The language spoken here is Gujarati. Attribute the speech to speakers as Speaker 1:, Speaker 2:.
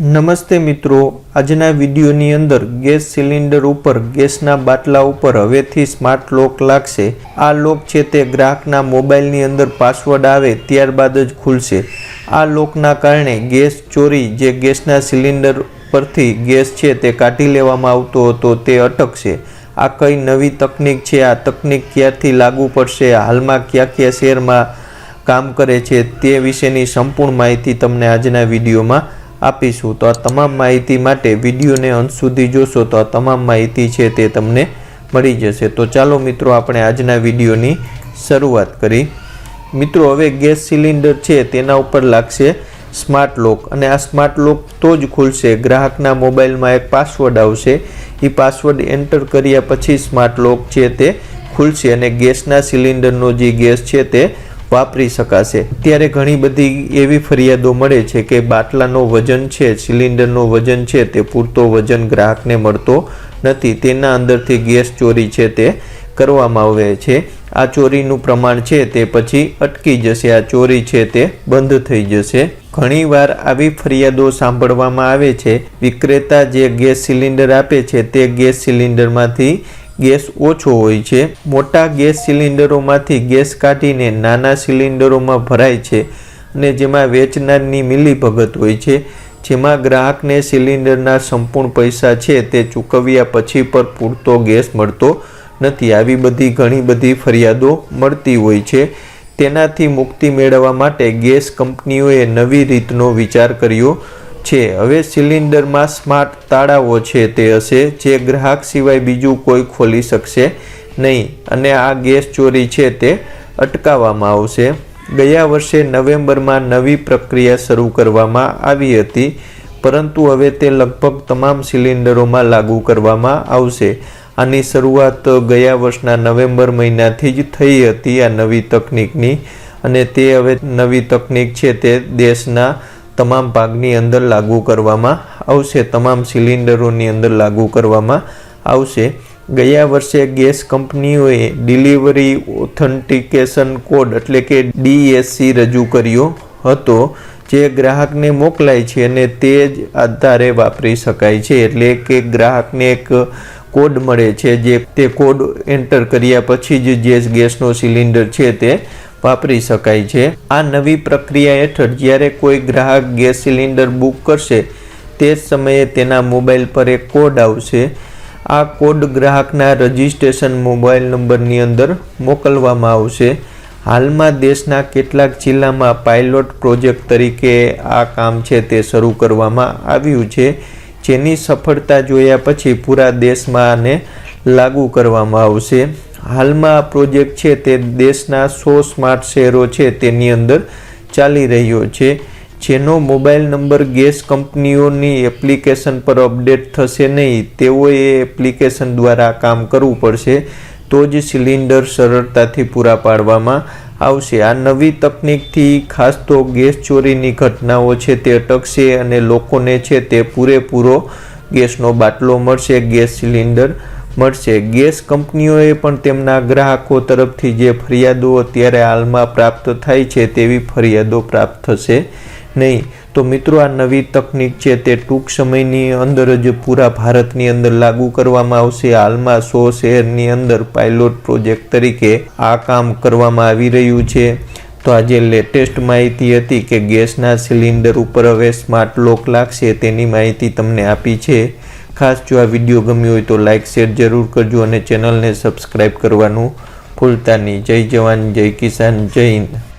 Speaker 1: નમસ્તે મિત્રો, આજના વિડીયોની અંદર ગેસ સિલિન્ડર ઉપર ગેસના બાટલા ઉપર હવેથી સ્માર્ટ લોક લાગશે। આ લોક છે તે ગ્રાહકના મોબાઈલની અંદર પાસવર્ડ આવે ત્યારબાદ જ ખુલશે। આ લોકના કારણે ગેસ ચોરી જે ગેસના સિલિન્ડર પરથી ગેસ છે તે કાઢી લેવામાં આવતો હતો તે અટકશે। આ કઈ નવી તકનીક છે, આ તકનીક ક્યારથી લાગુ પડશે, હાલમાં કયા શહેરમાં કામ કરે છે તે વિશેની સંપૂર્ણ માહિતી તમને આજના વિડીયોમાં આપીશું। તો આ તમામ માહિતી માટે વિડીયોને અંત સુધી જોશો તો આ તમામ માહિતી છે તે તમને મળી જશે। તો ચાલો મિત્રો આપણે આજના વિડીયોની શરૂઆત કરી। મિત્રો હવે ગેસ સિલિન્ડર છે તેના ઉપર લાગશે સ્માર્ટ લોક અને આ સ્માર્ટ લોક તો જ ખુલશે ગ્રાહકના મોબાઈલમાં એક પાસવર્ડ આવશે। એ પાસવર્ડ એન્ટર કર્યા પછી સ્માર્ટ લોક છે તે ખુલશે અને ગેસના સિલિન્ડરનો જે ગેસ છે તે વાપરી શકાશે। ત્યારે ઘણી બધી એવી ફરિયાદો મળે છે કે બાટલાનો વજન છે, સિલિન્ડરનો વજન છે તે પૂરતો વજન ગ્રાહકને મળતો નથી, તેના અંદરથી ગેસ ચોરી છે તે કરવામાં આવે છે। આ ચોરીનું પ્રમાણ છે તે પછી અટકી જશે, આ ચોરી છે તે બંધ થઈ જશે। ઘણીવાર આવી ફરિયાદો સાંભળવામાં આવે છે, વિક્રેતા જે ગેસ સિલિન્ડર આપે છે તે ગેસ સિલિન્ડરમાંથી ગેસ ઓછો હોય છે। મોટા ગેસ સિલિન્ડરોમાંથી ગેસ કાઢીને નાના સિલિન્ડરોમાં ભરાય છે અને જેમાં વેચનારની મિલીભગત હોય છે, જેમાં ગ્રાહકને સિલિન્ડરના સંપૂર્ણ પૈસા છે તે ચૂકવ્યા પછી પર પૂરતો ગેસ મળતો નથી। આવી બધી ઘણી બધી ફરિયાદો મળતી હોય છે। તેનાથી મુક્તિ મેળવવા માટે ગેસ કંપનીઓએ નવી રીતનો વિચાર કર્યો છે। હવે સિલિન્ડરમાં સ્માર્ટ તાળાઓ છે તે હશે જે ગ્રાહક સિવાય બીજું કોઈ ખોલી શકશે નહીં અને આ ગેસ ચોરી છે તે અટકાવવામાં આવશે। ગયા વર્ષે નવેમ્બરમાં નવી પ્રક્રિયા શરૂ કરવામાં આવી હતી, પરંતુ હવે તે લગભગ તમામ સિલિન્ડરોમાં લાગુ કરવામાં આવશે। આની શરૂઆત ગયા વર્ષના નવેમ્બર મહિનાથી જ થઈ હતી આ નવી તકનીકની અને તે હવે નવી તકનીક છે તે દેશના તમામ ભાગની અંદર લાગુ કરવામાં આવશે, તમામ સિલિન્ડરોની અંદર લાગુ કરવામાં આવશે। ગયા વર્ષે ગેસ કંપનીઓએ ડિલિવરી ઓથેન્ટિકેશન કોડ એટલે કે DSC રજૂ કર્યો હતો જે ગ્રાહકને મોકલાય છે અને તે જ આધારે વાપરી શકાય છે। એટલે કે ગ્રાહકને એક કોડ મળે છે, જે તે કોડ એન્ટર કર્યા પછી જ ગેસનો સિલિન્ડર છે તે વાપરી શકાય છે। આ નવી પ્રક્રિયા હેઠળ જ્યારે કોઈ ગ્રાહક ગેસ સિલિન્ડર બુક કરશે તે જ સમયે તેના મોબાઈલ પર એક કોડ આવશે। આ કોડ ગ્રાહકના રજિસ્ટ્રેશન મોબાઈલ નંબરની અંદર મોકલવામાં આવશે। હાલમાં દેશના કેટલાક જિલ્લામાં પાયલોટ પ્રોજેક્ટ તરીકે આ કામ છે તે શરૂ કરવામાં આવ્યું છે, જેની સફળતા જોયા પછી પૂરા દેશમાં આને લાગુ કરવામાં આવશે। હાલમાં આ પ્રોજેક્ટ છે તે દેશના 100 સ્માર્ટ શહેરો છે તેની અંદર ચાલી રહ્યો છે, જેનો મોબાઈલ નંબર ગેસ કંપનીઓની એપ્લિકેશન પર અપડેટ થશે નહીં। તેઓએ એપ્લિકેશન દ્વારા કામ કરવું પડશે તો જ સિલિન્ડર સરળતાથી પૂરા પાડવામાં આવશે। આ નવી તકનીકથી ખાસ તો ગેસ ચોરીની ઘટનાઓ છે તે અટકશે અને લોકોને છે તે પૂરેપૂરો ગેસનો બાટલો મળશે, ગેસ સિલિન્ડર મળશે। ગેસ કંપનીઓએ પણ તેમના ગ્રાહકો તરફથી જે ફરિયાદો અત્યારે હાલમાં પ્રાપ્ત થાય છે તેવી ફરિયાદો પ્રાપ્ત થશે નહીં। તો મિત્રો આ નવી તકનીક છે તે ટૂંક સમયની અંદર જ પૂરા ભારતની અંદર લાગુ કરવામાં આવશે। હાલમાં 100 શહેરની અંદર પાયલોટ પ્રોજેક્ટ તરીકે આ કામ કરવામાં આવી રહ્યું છે। તો આ જે લેટેસ્ટ માહિતી હતી કે ગેસના સિલિન્ડર ઉપર હવે સ્માર્ટ લોક લાગશે તેની માહિતી તમને આપી છે। ખાસ જો આ વિડીયો ગમ્યો હોય તો લાઇક શેર જરૂર કરજો અને ચેનલને સબસ્ક્રાઈબ કરવાનું ભૂલતા નહીં। જય જવાન, જય કિસાન, જય હિન્દ।